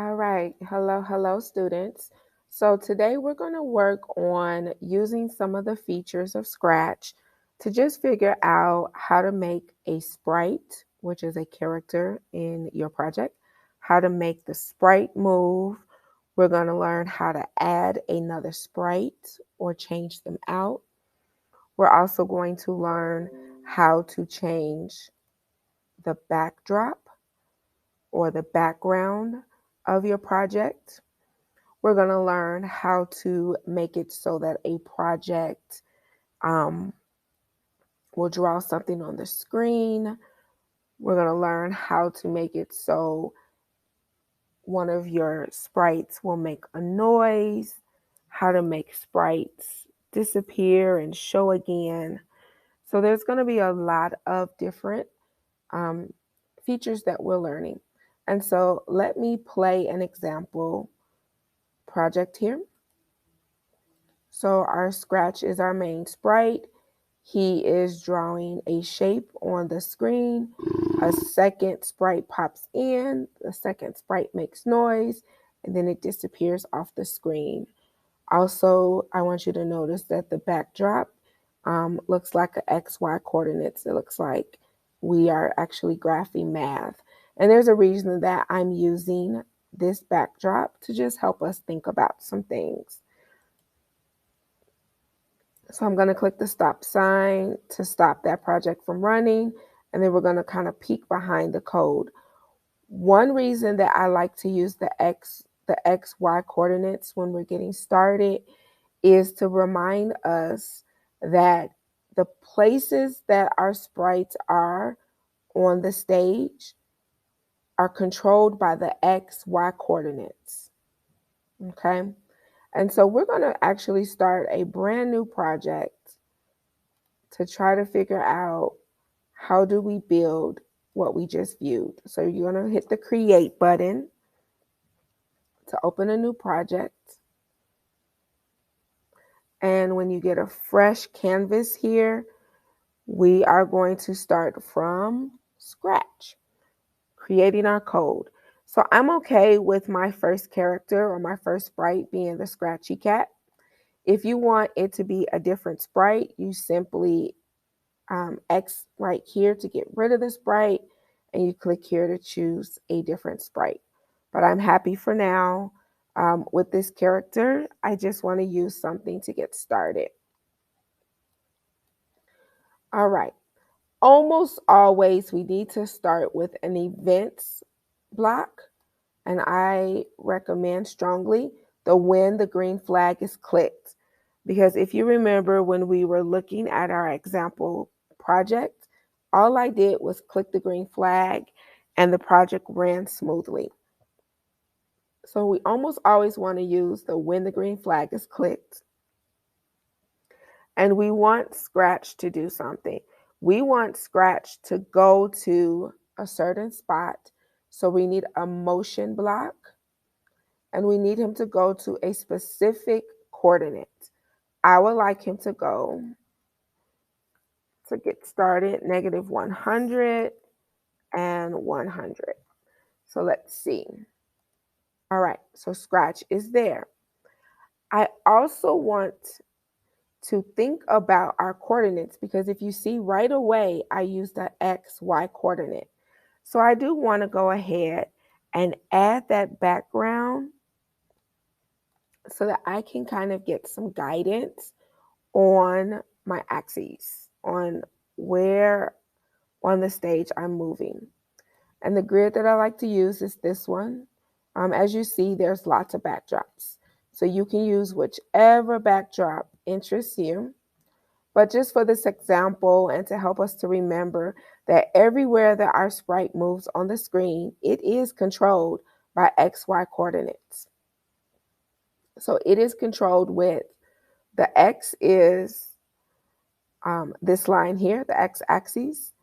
All right. Hello, students. So today we're going to work on using some of the features of Scratch to just figure out how to make a sprite, which is a character in your project, how to make the sprite move. We're going to learn how to add another sprite or change them out. We're also going to learn how to change the backdrop or the background of your project. We're going to learn how to make it so that a project um, will draw something on the screen. We're going to learn how to make it so one of your sprites will make a noise, how to make sprites disappear and show again. So there's going to be a lot of different um, features that we're learning. And so let me play an example project here. So our Scratch is our main sprite. He is drawing a shape on the screen. A second sprite pops in. The second sprite makes noise, and then it disappears off the screen. Also, I want you to notice that the backdrop looks like an XY coordinates. It looks like we are actually graphing math. And there's a reason that I'm using this backdrop to just help us think about some things. So I'm going to click the stop sign to stop that project from running. And then we're going to kind of peek behind the code. One reason that I like to use the XY coordinates when we're getting started is to remind us that the places that our sprites are on the stage are controlled by the XY coordinates. Okay. And so we're going to actually start a brand new project to try to figure out how do we build what we just viewed. So you're going to hit the create button to open a new project. And when you get a fresh canvas here, we are going to start from scratch, creating our code. So I'm okay with my first character or my first sprite being the Scratchy Cat. If you want it to be a different sprite, you simply X right here to get rid of the sprite, and you click here to choose a different sprite. But I'm happy for now with this character. I just want to use something to get started. All right. Almost always we need to start with an events block, and I recommend strongly the when the green flag is clicked. Because if you remember when we were looking at our example project, all I did was click the green flag and the project ran smoothly. So we almost always want to use the when the green flag is clicked. And we want Scratch to do something. We want Scratch to go to a certain spot. So we need a motion block, and we need him to go to a specific coordinate. I would like him to go to get started -100 and 100. So let's see. All right, so Scratch is there. I also want to think about our coordinates, because if you see right away, I use the XY coordinate. So I do want to go ahead and add that background so that I can kind of get some guidance on my axes, on where on the stage I'm moving. And the grid that I like to use is this one. As you see, there's lots of backdrops. So you can use whichever backdrop interests you. But just for this example and to help us to remember that everywhere that our sprite moves on the screen, it is controlled by XY coordinates. So it is controlled with the X is this line here, the X axis.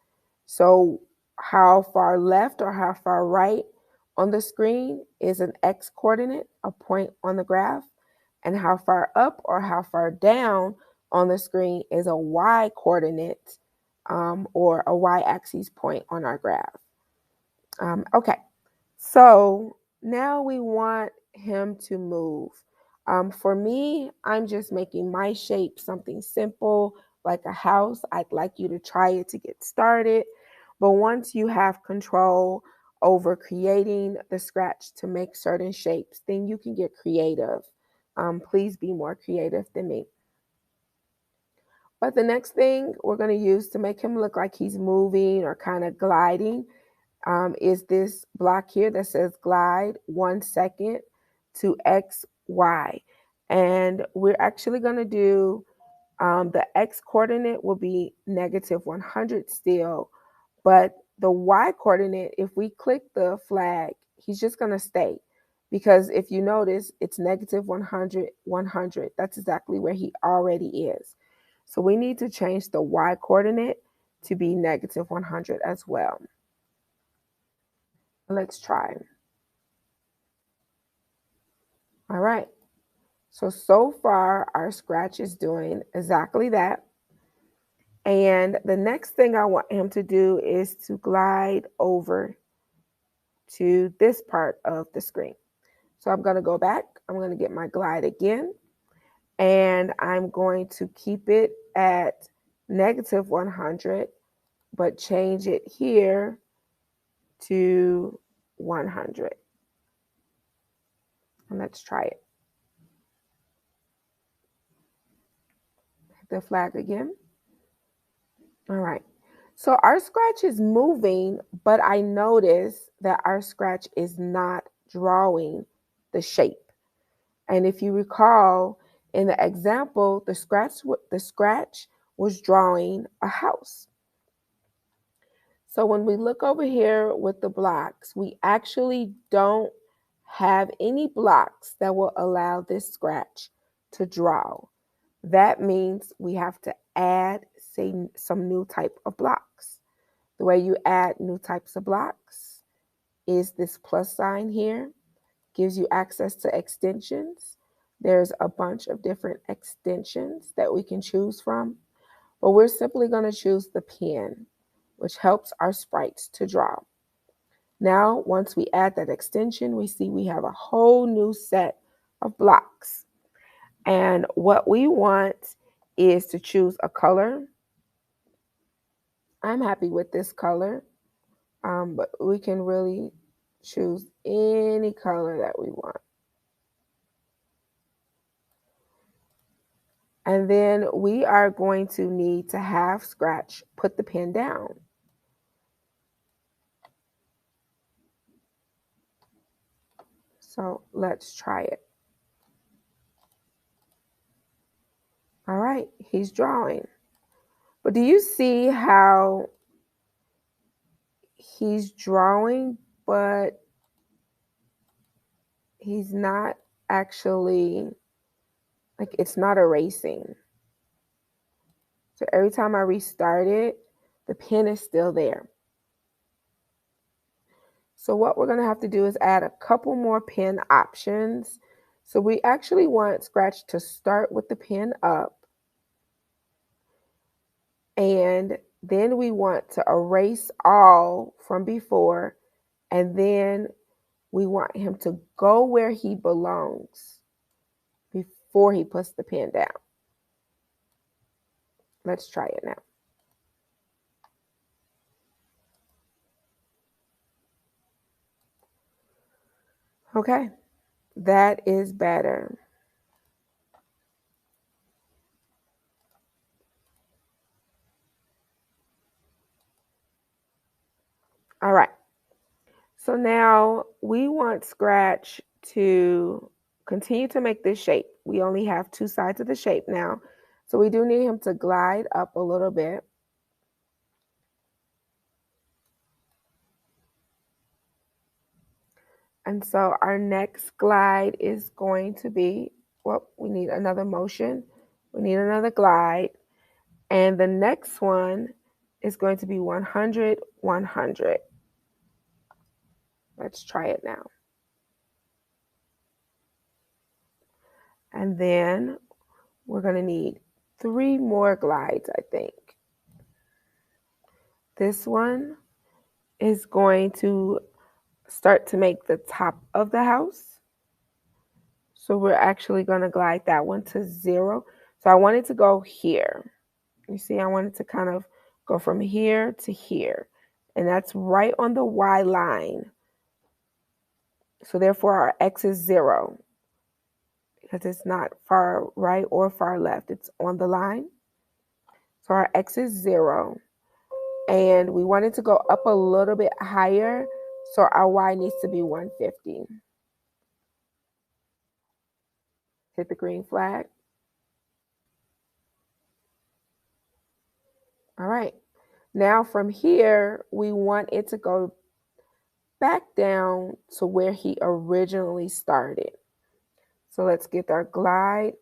So how far left or how far right on the screen is an X coordinate, a point on the graph, and how far up or how far down on the screen is a Y coordinate or a Y axis point on our graph. Okay, so Now we want him to move. For me, I'm just making my shape something simple like a house. I'd like you to try it to get started. But once you have control over creating the scratch to make certain shapes, then you can get creative. Please be more creative than me. But the next thing we're going to use to make him look like he's moving or kind of gliding is this block here that says glide 1 second to X, Y. And we're actually going to do the X coordinate will be -100 still, but the Y coordinate, if we click the flag, he's just going to stay. Because if you notice, it's -100, 100. That's exactly where he already is. So we need to change the Y coordinate to be -100 as well. Let's try. All right. So far, our scratch is doing exactly that. And the next thing I want him to do is to glide over to this part of the screen. So I'm going to go back. I'm going to get my glide again. And I'm going to keep it at -100, but change it here to 100. And let's try it. Hit the flag again. All right. So our scratch is moving, but I notice that our scratch is not drawing the shape. And if you recall in the example, the scratch was drawing a house. So when we look over here with the blocks, we actually don't have any blocks that will allow this scratch to draw. That means we have to add, say, some new type of blocks. The way you add new types of blocks is this plus sign here, gives you access to extensions. There's a bunch of different extensions that we can choose from, but we're simply going to choose the pen, which helps our sprites to draw. Now, once we add that extension, we see we have a whole new set of blocks. And what we want is to choose a color. I'm happy with this color, but we can really choose any color that we want. And then we are going to need to have Scratch put the pen down. So let's try it. All right, he's drawing. But do you see how he's drawing, but he's not actually, like, it's not erasing. So every time I restart it, the pen is still there. So what we're going to have to do is add a couple more pen options. So we actually want Scratch to start with the pen up. And then we want to erase all from before. And then we want him to go where he belongs before he puts the pen down. Let's try it now. Okay, that is better. All right. So now we want Scratch to continue to make this shape. We only have two sides of the shape now. So we do need him to glide up a little bit. And so our next glide is going to be, well, we need another motion. We need another glide. And the next one is going to be 100, 100. Let's try it now. And then we're going to need 3 more glides, I think. This one is going to start to make the top of the house. So we're actually going to glide that one to 0. So I want it to go here. You see, I want it to kind of go from here to here. And that's right on the Y line. So therefore our X is 0 because it's not far right or far left. It's on the line. So our X is 0. And we want it to go up a little bit higher. So our Y needs to be 150. Hit the green flag. All right. Now from here, we want it to go back down to where he originally started. So let's get our glide.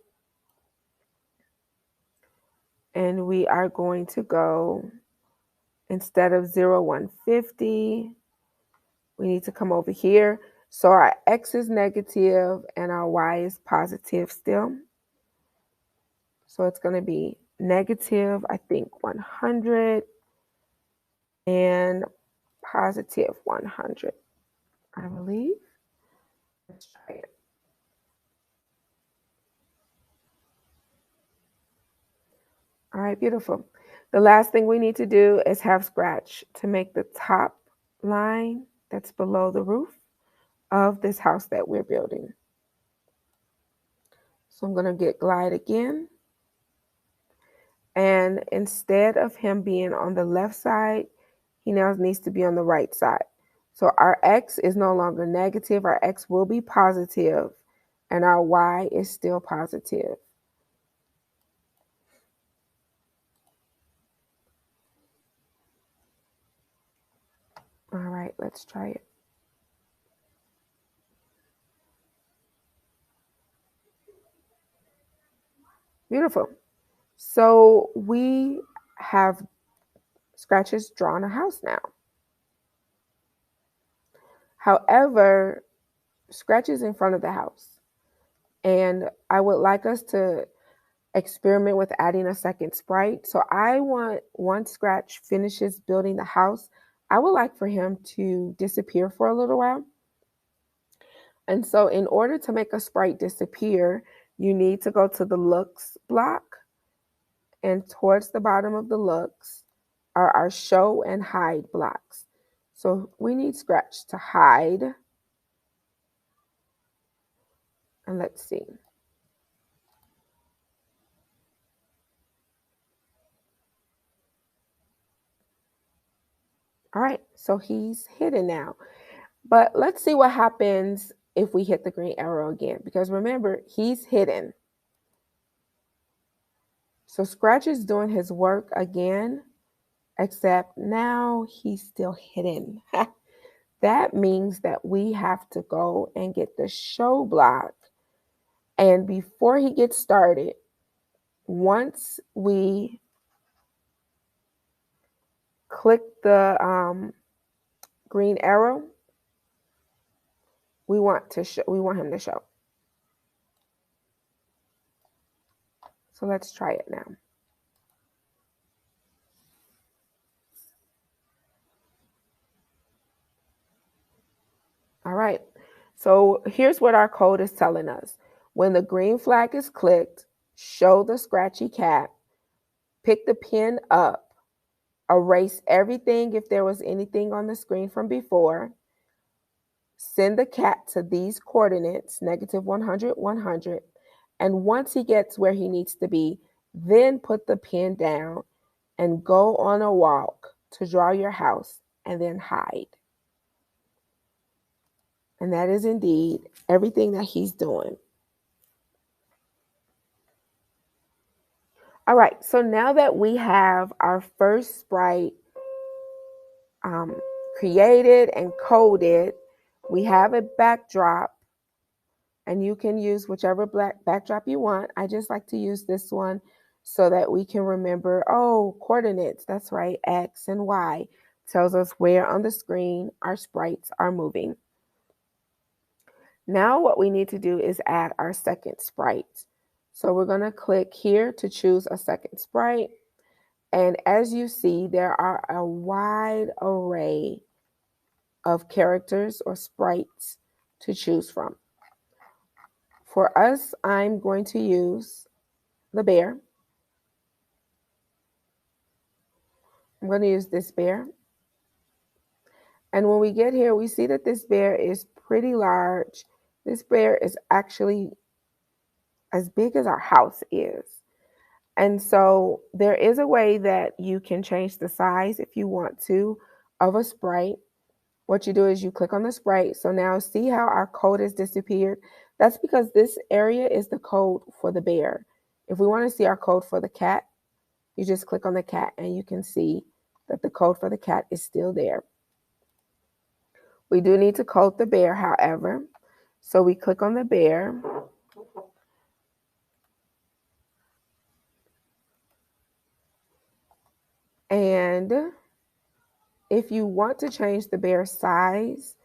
And we are going to go, instead of 0, 150, we need to come over here. So our X is negative and our Y is positive still. So it's going to be negative, I think, 100 and positive 100, I believe. Let's try it. All right, beautiful. The last thing we need to do is have Scratch to make the top line that's below the roof of this house that we're building. So I'm going to get glide again. And instead of him being on the left side, he now needs to be on the right side. So our X is no longer negative. Our X will be positive, and our Y is still positive. All right, let's try it. Beautiful. So we have Scratches drawn a house now. However, Scratch is in front of the house. And I would like us to experiment with adding a second sprite. So I want, once Scratch finishes building the house, I would like for him to disappear for a little while. And so in order to make a sprite disappear, you need to go to the looks block, and towards the bottom of the looks are our show and hide blocks. So we need Scratch to hide. And let's see. All right, so he's hidden now. But let's see what happens if we hit the green arrow again, because remember, he's hidden. So Scratch is doing his work again, except now he's still hidden. That means that we have to go and get the show block. And before he gets started, once we click the green arrow, we want him to show. So let's try it now. All right. So here's what our code is telling us. When the green flag is clicked, show the scratchy cat, pick the pen up, erase everything if there was anything on the screen from before, send the cat to these coordinates, negative 100, 100, and once he gets where he needs to be, then put the pen down and go on a walk to draw your house and then hide. And that is indeed everything that he's doing. All right, so now that we have our first sprite created and coded, we have a backdrop, and you can use whichever backdrop you want. I just like to use this one so that we can remember, oh, coordinates, that's right, X and Y tells us where on the screen our sprites are moving. Now what we need to do is add our second sprite. So we're going to click here to choose a second sprite. And as you see, there are a wide array of characters or sprites to choose from. For us, I'm going to use the bear. I'm going to use this bear. And when we get here, we see that this bear is pretty large. This bear is actually as big as our house is. And so there is a way that you can change the size if you want to of a sprite. What you do is you click on the sprite. So now see how our code has disappeared? That's because this area is the code for the bear. If we want to see our code for the cat, you just click on the cat and you can see that the code for the cat is still there. We do need to code the bear, however. So we click on the bear. And if you want to change the bear size,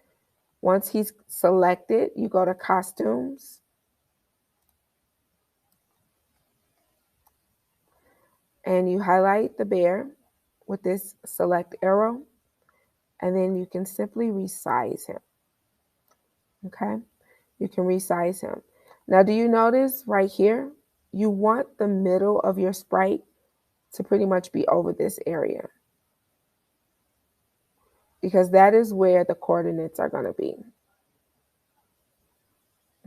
once he's selected, you go to costumes. And you highlight the bear with this select arrow. And then you can simply resize him. Okay? You can resize him. Now, do you notice right here? You want the middle of your sprite to pretty much be over this area, because that is where the coordinates are going to be.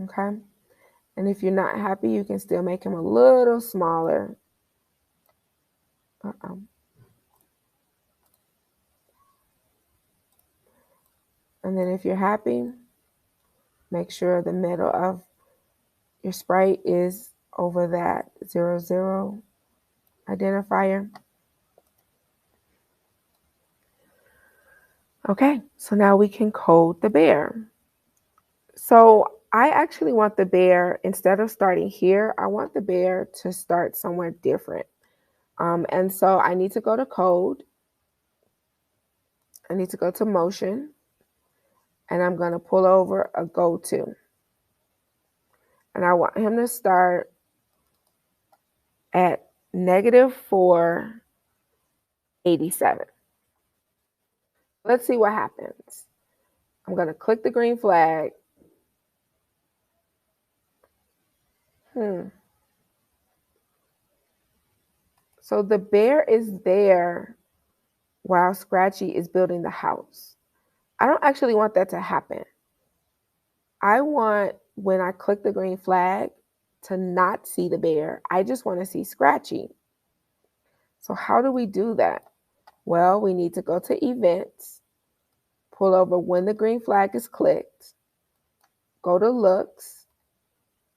Okay? And if you're not happy, you can still make him a little smaller. And then if you're happy, make sure the middle of your sprite is over that 00 identifier. Okay, so now we can code the bear. So I actually want the bear, instead of starting here, I want the bear to start somewhere different. And so I need to go to code. I need to go to motion. And I'm going to pull over a go to. And I want him to start at -487. Let's see what happens. I'm going to click the green flag. So the bear is there while Scratchy is building the house. I don't actually want that to happen. I want, when I click the green flag, to not see the bear. I just want to see Scratchy. So how do we do that? Well, we need to go to events, pull over when the green flag is clicked, go to looks,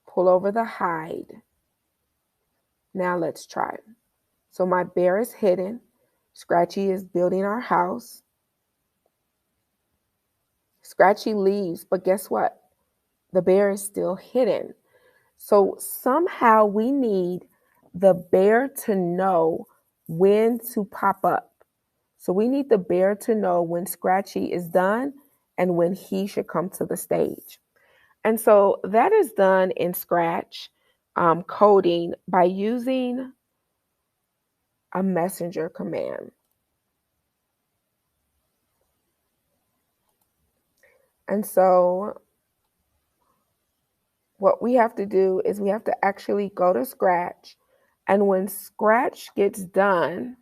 pull over the hide. Now let's try. So my bear is hidden. Scratchy is building our house. Scratchy leaves, but guess what? The bear is still hidden. So somehow we need the bear to know when to pop up. So we need the bear to know when Scratchy is done and when he should come to the stage. And so that is done in Scratch coding by using a messenger command. And so what we have to do is we have to actually go to Scratch. And when Scratch gets done,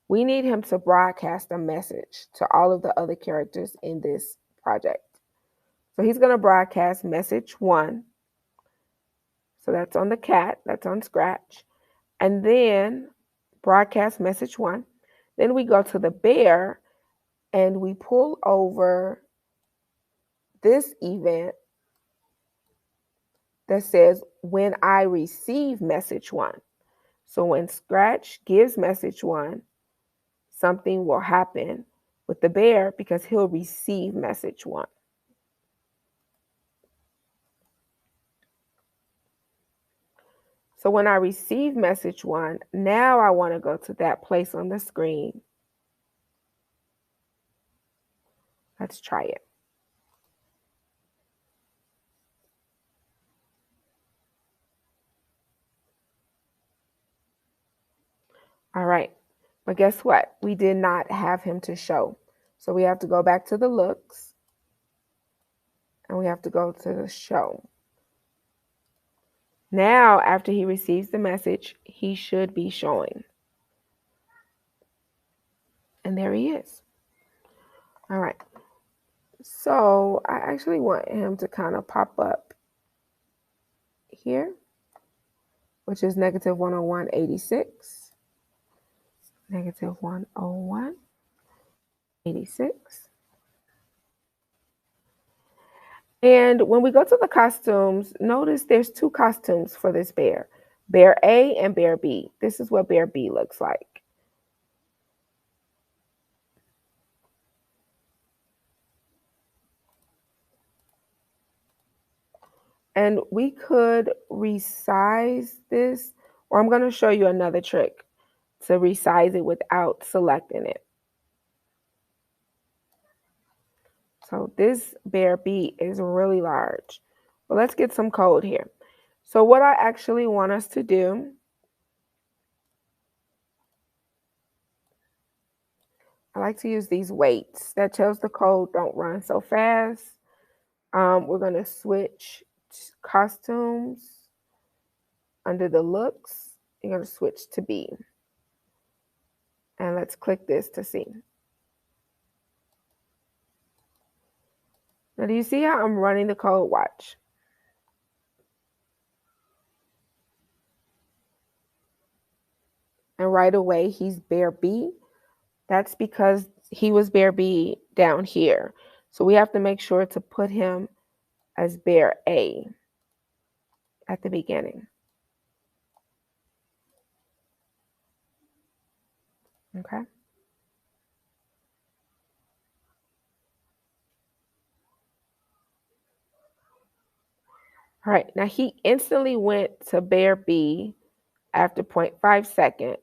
we need him to broadcast a message to all of the other characters in this project. So he's going to broadcast message 1. So that's on the cat, that's on Scratch. And then broadcast message 1. Then we go to the bear and we pull over this event that says when I receive message 1. So when Scratch gives message 1, something will happen with the bear because he'll receive message 1. So when I receive message 1, now I want to go to that place on the screen. Let's try it. All right. But guess what? We did not have him to show. So we have to go back to the looks and we have to go to the show. Now, after he receives the message, he should be showing. And there he is. All right. So I actually want him to kind of pop up here, which is negative 101.86, negative 101.86. And when we go to the costumes, notice there's two costumes for this bear, Bear A and Bear B. This is what Bear B looks like. And we could resize this, or I'm going to show you another trick to resize it without selecting it. So this Bear B is really large. But let's get some code here. So what I actually want us to do, I like to use these weights. That tells the code don't run so fast. We're going to switch costumes under the looks. You're going to switch to B. And let's click this to see. Now, do you see how I'm running the code? Watch. And right away, he's Bear B. That's because he was Bear B down here. So we have to make sure to put him as Bear A at the beginning. Okay. All right. Now he instantly went to Bear B after 0.5 seconds.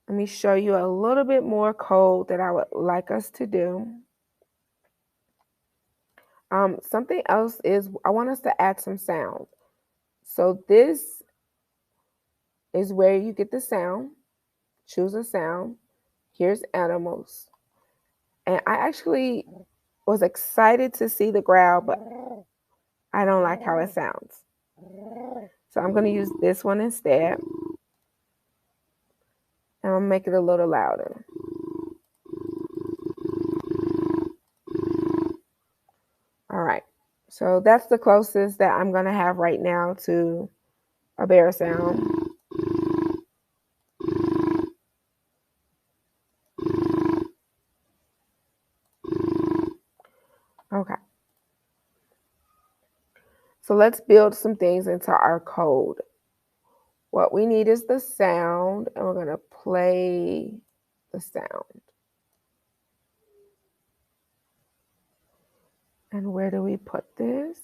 Let me show you a little bit more code that I would like us to do. Something else is I want us to add some sound. So this is where you get the sound. Choose a sound. Here's animals. And I actually was excited to see the growl, but I don't like how it sounds. So I'm going to use this one instead. And I'll make it a little louder. All right. So that's the closest that I'm going to have right now to a bear sound. Okay. So let's build some things into our code. What we need is the sound, and we're going to play the sound. And where do we put this?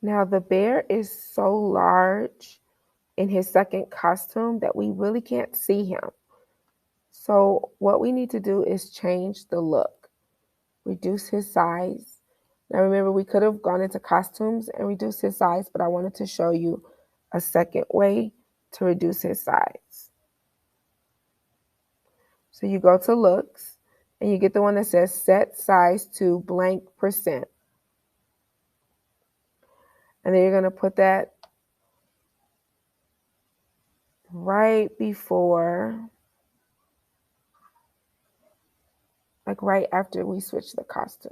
Now the bear is so large in his second costume that we really can't see him. So what we need to do is change the look, reduce his size. Now remember, we could have gone into costumes and reduced his size, but I wanted to show you a second way to reduce his size. So you go to looks and you get the one that says set size to blank %. And then you're going to put that right before, like right after we switch the costume.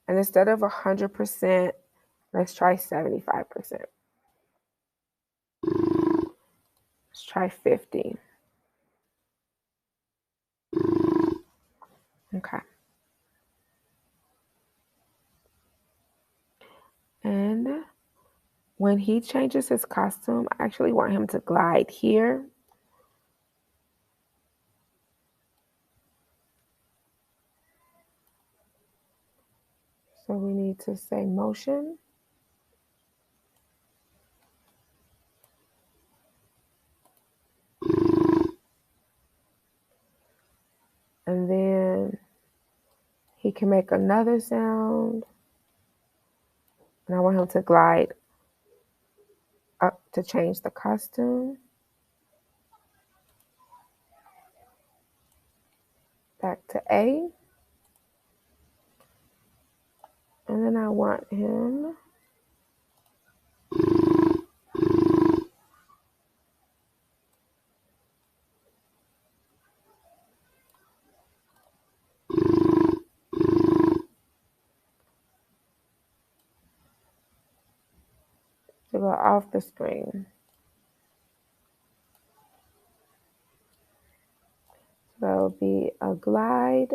And instead of 100%, let's try 75%. Let's try 50. Okay. And when he changes his costume, I actually want him to glide here. So we need to say motion. And then he can make another sound. And I want him to glide up to change the costume. Back to A. And then I want him to go off the screen. So that will be a glide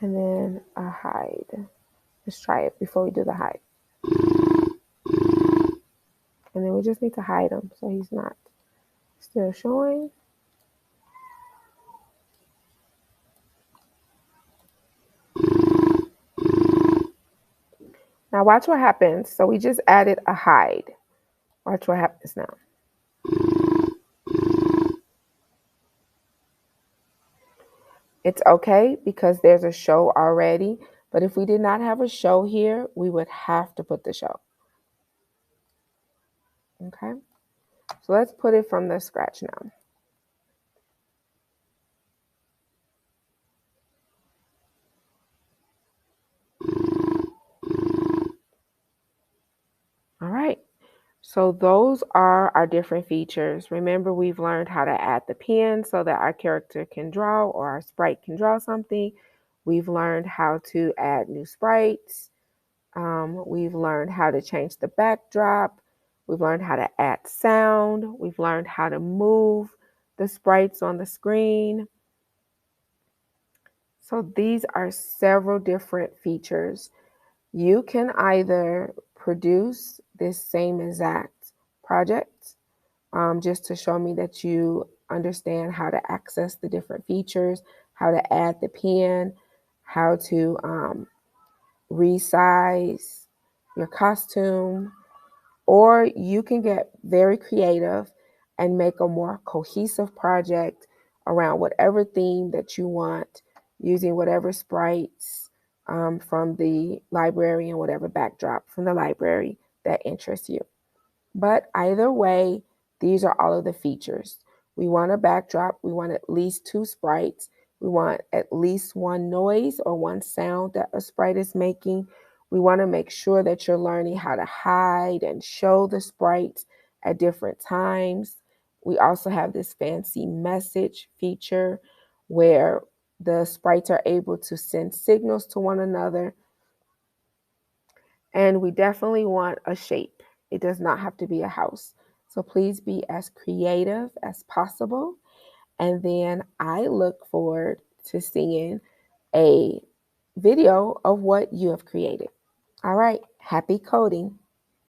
and then a hide. Let's try it before we do the hide. And then we just need to hide him so he's not still showing. Now watch what happens. So we just added a hide. Watch what happens now. It's okay because there's a show already, but if we did not have a show here, we would have to put the show. Okay, so let's put it from the scratch now. All right, so those are our different features. Remember, we've learned how to add the pen so that our character can draw or our sprite can draw something. We've learned how to add new sprites. We've learned how to change the backdrop. We've learned how to add sound. We've learned how to move the sprites on the screen. So these are several different features. You can either produce this same exact project just to show me that you understand how to access the different features, how to add the pen, how to resize your costume, or you can get very creative and make a more cohesive project around whatever theme that you want, using whatever sprites from the library and whatever backdrop from the library that interests you. But either way, these are all of the features. We want a backdrop. We want at least two sprites. We want at least one noise or one sound that a sprite is making. We want to make sure that you're learning how to hide and show the sprites at different times. We also have this fancy message feature where the sprites are able to send signals to one another. And we definitely want a shape. It does not have to be a house. So please be as creative as possible. And then I look forward to seeing a video of what you have created. All right, happy coding.